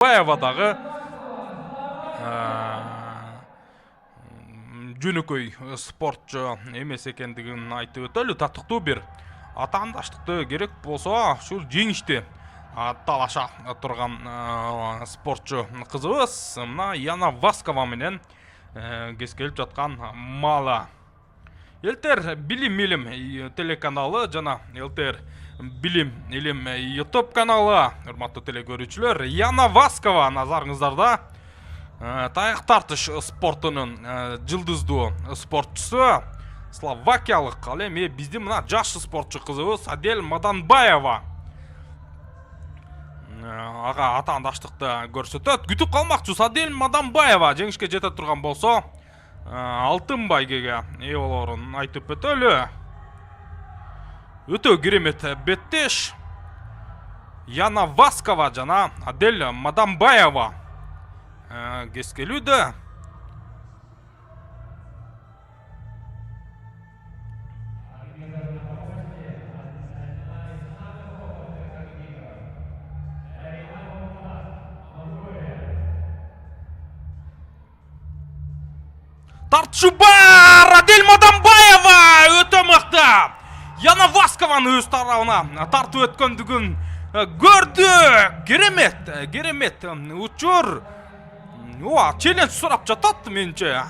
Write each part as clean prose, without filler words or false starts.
Баевадағы жөнөкөй спортчу эмес экендигин айтып өтөлү. Татыктуу бир атаандаштыкты керек болсо ушул жеңишти талаша турган спортчу кызыбыз мына Яна Васкова менен кескелип жаткан маалы. Элтер Билим Илим телеканалы жана Элтер Билим Илим YouTube каналы. Урматтуу телекөрүүчүлөр, Яна Васкова назарыңыздарда. Таяк тартыш спортунун жылдыздуу спортчусу, словакиялык, ал эми биздин мына жаш спортчу кызыбыз Адель Маданбаева ага атаандаштыкты көрсөтөт. Күтүп калмакчыбыз. Адель Маданбаева жеңишке жете турган болсо алтын байгеге ээ болоорун айтып өтөлү. Өтө керемет беттеш Яна Васкова жана Адель Маданбаева кескелүүдө. Тартышы бар! Адель Маданбаева өтө мыкты! Яна Васкованы өз тарабына тартып өткөндүгүн көрдүк. Керемет учур. Челлендж сурап жатат менче.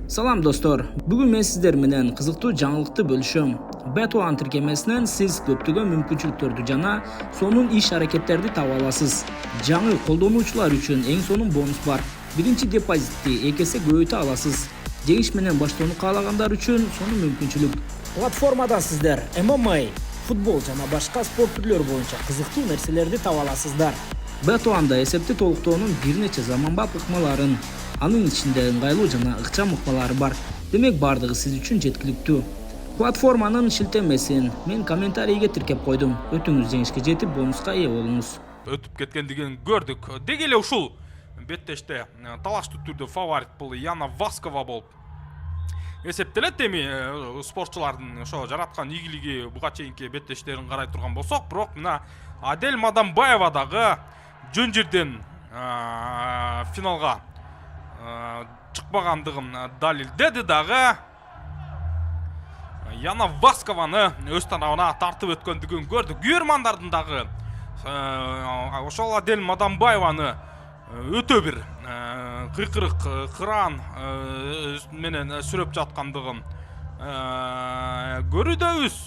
Салам достор. Бүгүн мен сиздер менен кызыктуу жаңылыкты бөлүшөм. Bet1 тиркемесинен сиз көптөгөн мүмкүнчүлүктөрдү жана сонун иш аракеттерди таба аласыз. Жаңы колдонуучулар үчүн эң сонун бонус бар. Биринчи депозитти 2 эсе көбөйтө аласыз. Жеңиш менен баштоону каалагандар үчүн сонун мүмкүнчүлүк. Платформада сиздер MMA, футбол жана башка спорт түрлөрү боюнча кызыктуу нерселерди таба аласыздар. Bet1'да эсепти толуктоонун бир нече заманбап ыкмаларын, анын ичинде ыңгайлуу жана ыкчам ыкмалары бар. Демек бардыгы сиз үчүн жеткиликтүү. Платформанын шилтемесин мен комментарийге тиркеп койдум. Өтүңүз жеңишке жетип бонуска ээ болуңуз. Өтүп кеткендигин көрдүк. Деги эле ушул беттеште талаштуу түрдө фаворит бул Яна Васкова болуп эсептелет. Эми спортчулардын ошо жараткан ийгилиги буга чейинки беттештерин карай турган болсок, бирок мына Адель Маданбаева дагы жөн жерден финалга чыкпагандыгын далилдеди дагы. Яна Васкованы өз тарабына тартып өткөндүгүн көрдүк. Күйөрмандардын дагы ошол Адель Маданбаеваны өтө бир кыйкырык кыран менен сүрөп жаткандыгын көрүүдөбүз.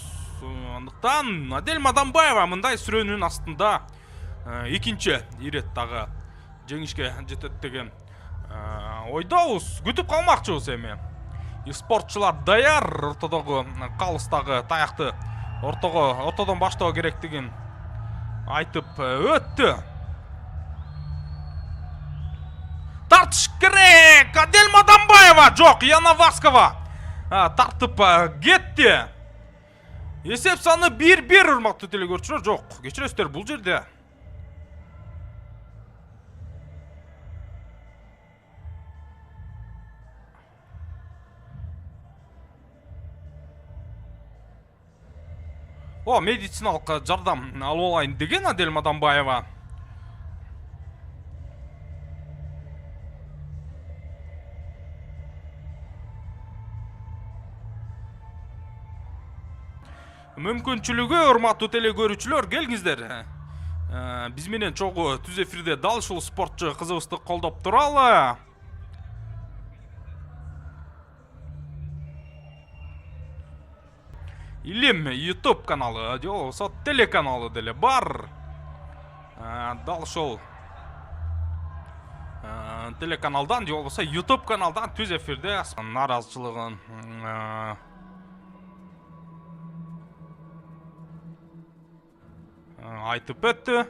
Андыктан Адель Маданбаева мындай сүрөөнүн астында экинчи ирет дагы жеңишке жетет деген ойдобуз. Күтүп калмакчыбыз эми. Спортчулар даяр, ортодогу калыстагы таякты ортодон баштоо керектигин айтып өттү. Тартыш керек! Адель Маданбаева! Жок, Яна Васкова тартып кетти. Эсеп саны 1-1, урматтуу телекөрүүчүлөр. Жок, кечиресиздер, бул жерде медициналык жардам алып алайын деген Адель Маданбаева. Мүмкүнчүлүгү, урматтуу телекөрүүчүлөр, келиңиздер. Биз менен чогуу түз эфирде дал ушул спортчу кызыбызды колдоп туралы. Илим YouTube каналы, же болбосо телеканалы деле бар. Дал ушул телеканалдан же болбосо YouTube каналдан түз эфирде наразычылыгын айтып өттү.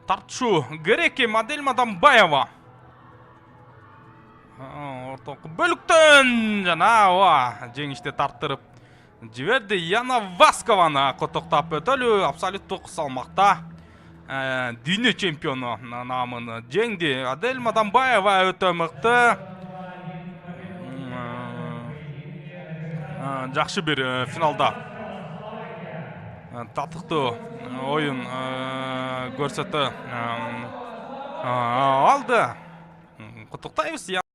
Тартышу керек Адель Маданбаева. Орток бөлүктөн жана жеңиште тарттырып жиберди. Яна Васкованы куттуктап өтөлү. Абсолюттук салмакта дүйнө чемпиону намын жеңди. Адель Мадамбаева өтө мыкты. Жакшы бир финалда татыктуу оюн көрсөтө алды. Куттуктайбыз.